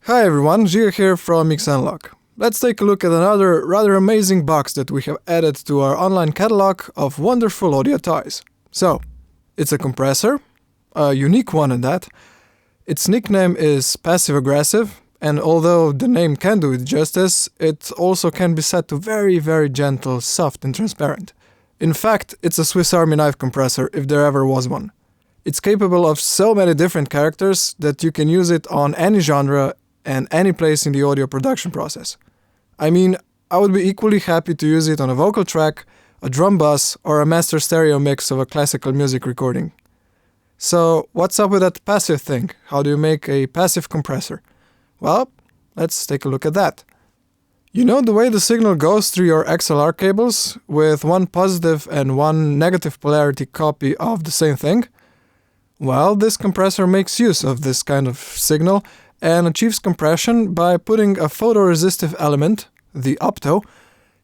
Hi everyone, Gio here from Mix&Lock. Let's take a look at another rather amazing box that we have added to our online catalog of wonderful audio toys. So, it's a compressor, a unique one at that. Its nickname is Passive Aggressive, and although the name can do it justice, it also can be set to very, very gentle, soft and transparent. In fact, it's a Swiss Army knife compressor if there ever was one. It's capable of so many different characters that you can use it on any genre and any place in the audio production process. I mean, I would be equally happy to use it on a vocal track, a drum bus, or a master stereo mix of a classical music recording. So, what's up with that passive thing? How do you make a passive compressor? Well, let's take a look at that. You know the way the signal goes through your XLR cables with one positive and one negative polarity copy of the same thing? Well, this compressor makes use of this kind of signal and achieves compression by putting a photoresistive element, the opto,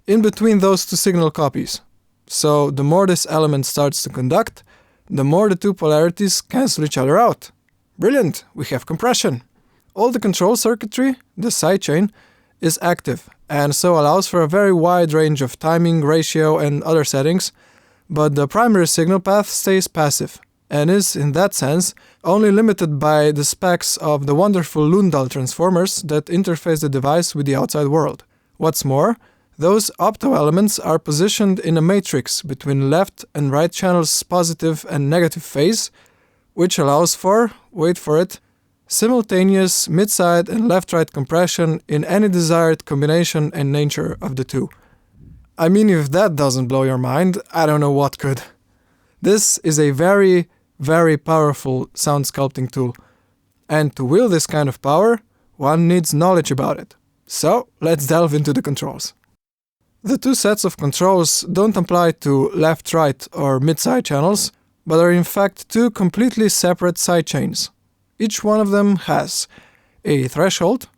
in between those two signal copies. So the more this element starts to conduct, the more the two polarities cancel each other out. Brilliant, we have compression. All the control circuitry, the sidechain, is active and so allows for a very wide range of timing, ratio and other settings, but the primary signal path stays passive and is, in that sense, only limited by the specs of the wonderful Lundal transformers that interface the device with the outside world. What's more, those opto elements are positioned in a matrix between left and right channels' positive and negative phase, which allows for, wait for it, simultaneous mid-side and left-right compression in any desired combination and nature of the two. I mean, if that doesn't blow your mind, I don't know what could. This is a very powerful sound sculpting tool, and to wield this kind of power, one needs knowledge about it. So, let's delve into the controls. The two sets of controls don't apply to left, right or mid-side channels, but are in fact two completely separate sidechains. Each one of them has a threshold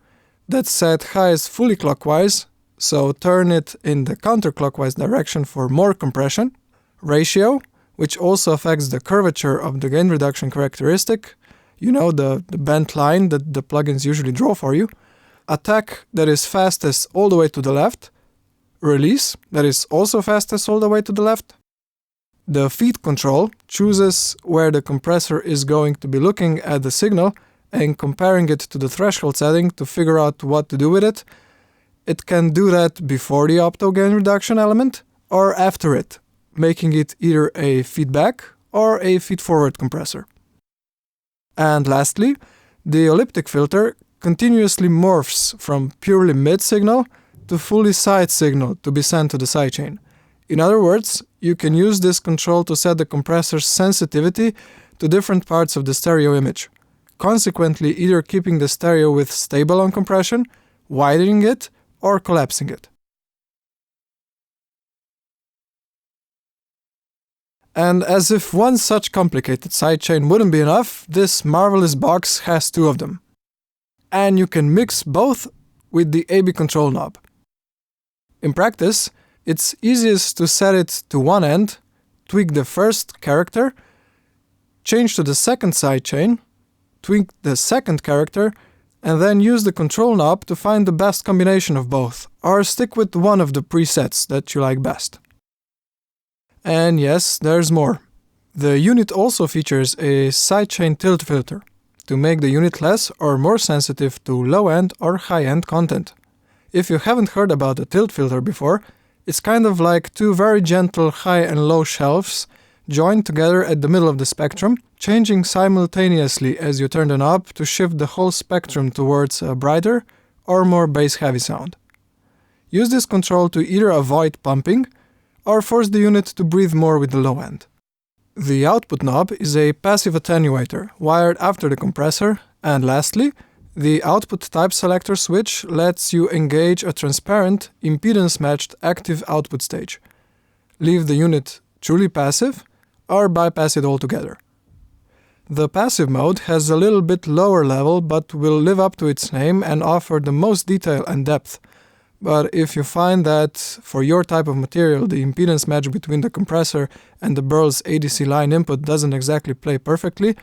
that's set highest fully clockwise, so turn it in the counterclockwise direction for more compression, ratio, which also affects the curvature of the gain reduction characteristic, you know, the bent line that the plugins usually draw for you, attack that is fastest all the way to the left, release that is also fastest all the way to the left. The feed control chooses where the compressor is going to be looking at the signal and comparing it to the threshold setting to figure out what to do with it. It can do that before the opto gain reduction element or after it, making it either a feedback or a feed-forward compressor. And lastly, the elliptic filter continuously morphs from purely mid signal to fully side signal to be sent to the sidechain. In other words, you can use this control to set the compressor's sensitivity to different parts of the stereo image, consequently either keeping the stereo with stable on compression, widening it, or collapsing it. And as if one such complicated sidechain wouldn't be enough, this marvelous box has two of them. And you can mix both with the AB control knob. In practice, it's easiest to set it to one end, tweak the first character, change to the second sidechain, tweak the second character, and then use the control knob to find the best combination of both, or stick with one of the presets that you like best. And yes, there's more. The unit also features a sidechain tilt filter to make the unit less or more sensitive to low-end or high-end content. If you haven't heard about the tilt filter before, it's kind of like two very gentle high and low shelves joined together at the middle of the spectrum, changing simultaneously as you turn the knob to shift the whole spectrum towards a brighter or more bass-heavy sound. Use this control to either avoid pumping or force the unit to breathe more with the low end. The output knob is a passive attenuator wired after the compressor, and lastly, the output type selector switch lets you engage a transparent, impedance-matched active output stage. Leave the unit truly passive or bypass it altogether. The passive mode has a little bit lower level but will live up to its name and offer the most detail and depth. But if you find that, for your type of material, the impedance match between the compressor and the Burl's ADC line input doesn't exactly play perfectly,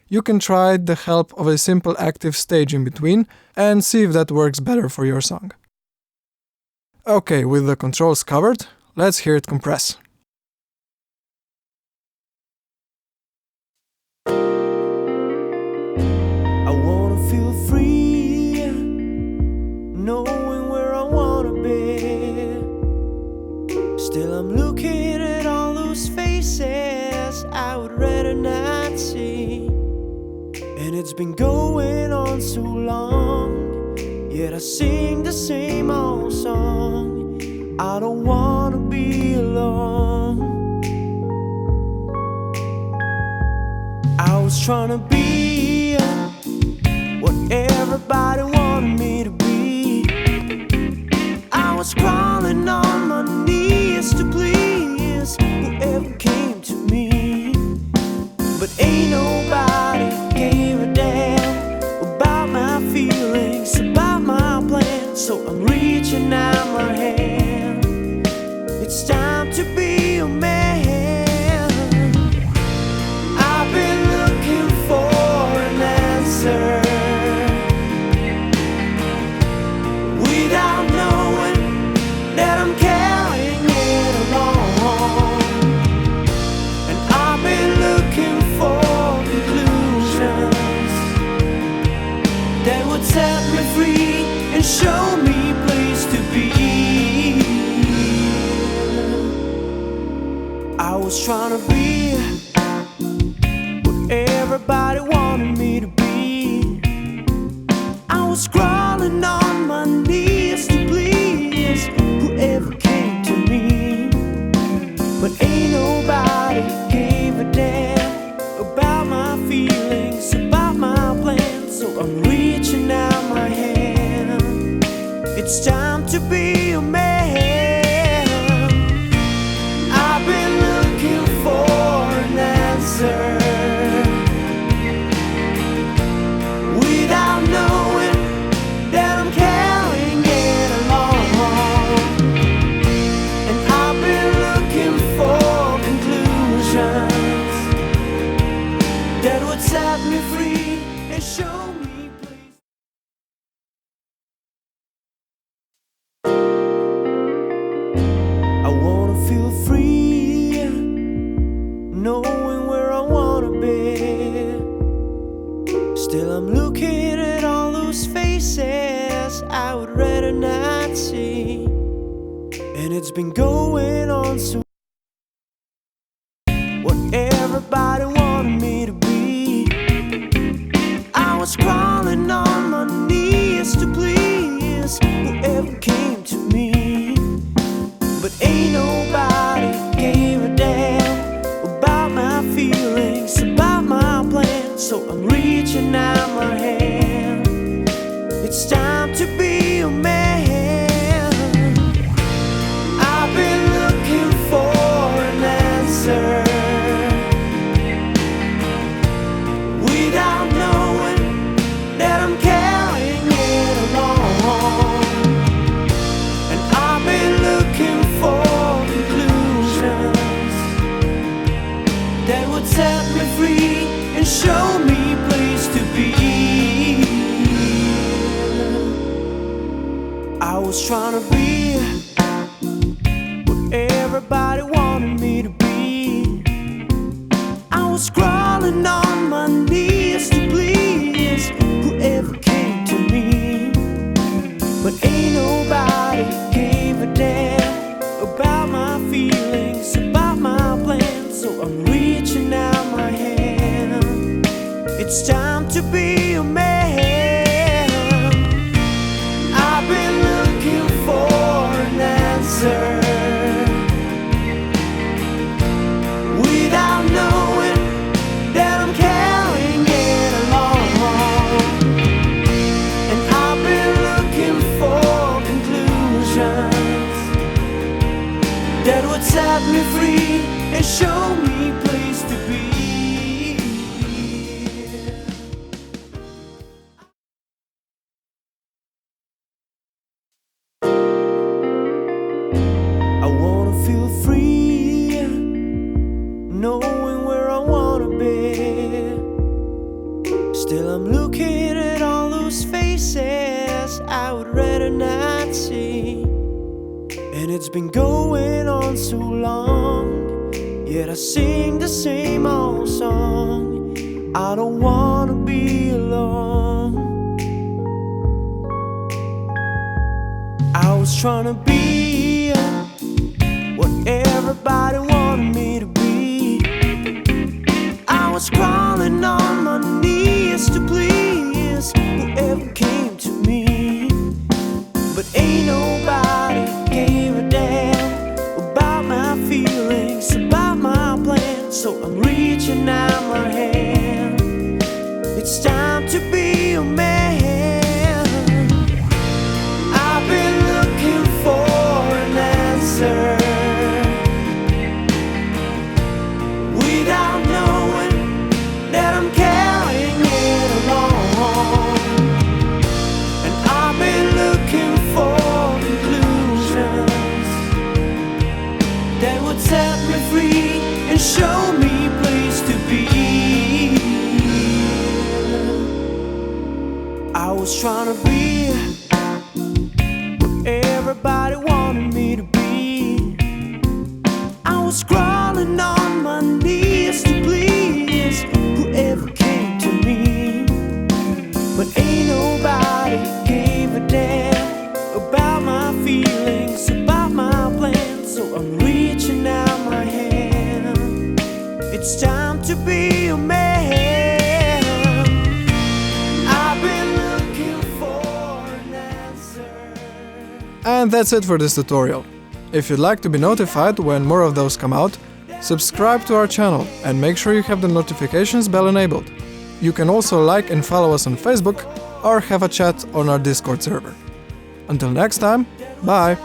you can try the help of a simple active stage in between and see if that works better for your song. Okay, with the controls covered, let's hear it compress. I wanna feel free, knowing where I wanna be. Still I'm looking at all those faces I would rather not see. And it's been going on so long, yet I sing the same old song. I don't wanna be alone. I was trying to be what everybody wanted me to be. I was crawling on my knees to please whoever came to me. But ain't nobody gave a damn about my feelings, about my plans. So I'm reaching out my hand. It's time to be a man. I've been looking for an answer, without knowing that I'm carrying it along. And I've been looking for conclusions that would set me free and show me a place to be. I was trying to be what everybody wanted me to be. I was crawling on my knees to please whoever came to me. But ain't nobody gave a damn about my feelings, about my plans. So I'm reaching out my hand. It's time to be a man. I've been looking for an answer, without knowing that I'm carrying it along. And I've been looking for conclusions that would set me free and show me place. I wanna feel free, knowing where I wanna be. Still I'm looking at all those faces I would rather not see. And it's been going on so what everybody wanted me to be. I was crawling on my knees to please whoever came to me. But ain't nobody gave a damn about my feelings, about my plans. So I'm reaching out my hand. It's time to be a man. I've been looking for an answer, without knowing that I'm carrying it along. And I've been looking for conclusions that would set me free and show me a place to be. I was trying to be what everybody wanted me to be. I was crawling on my knees to please whoever came to me. But ain't nobody gave a damn about my feelings, about my plans. So I'm reaching out my hand. It's time to be a man. I've been looking for an answer, without knowing that I'm I'm looking at all those faces I would rather not see. And it's been going on so long, yet I sing the same old song. I don't wanna be alone. I was trying to be what everybody wanted me to be. I was crawling on my knees to please whoever came to me. But ain't nobody gave a damn about my feelings, about my plans. So I'm reaching out my hand. It's time to be a man. I've been looking for an answer without knowing that I'm carrying it along. And I've been looking for conclusions that would set me free and show me a place to be. I was trying to be what everybody wanted me to be. I was crawling on my knees to please whoever came to me. But ain't nobody gave a damn about my feelings, about my plans. So I'm reaching out my hand. It's time to be a man. I've been looking for an answer. And that's it for this tutorial. If you'd like to be notified when more of those come out, subscribe to our channel and make sure you have the notifications bell enabled. You can also like and follow us on Facebook or have a chat on our Discord server. Until next time, bye!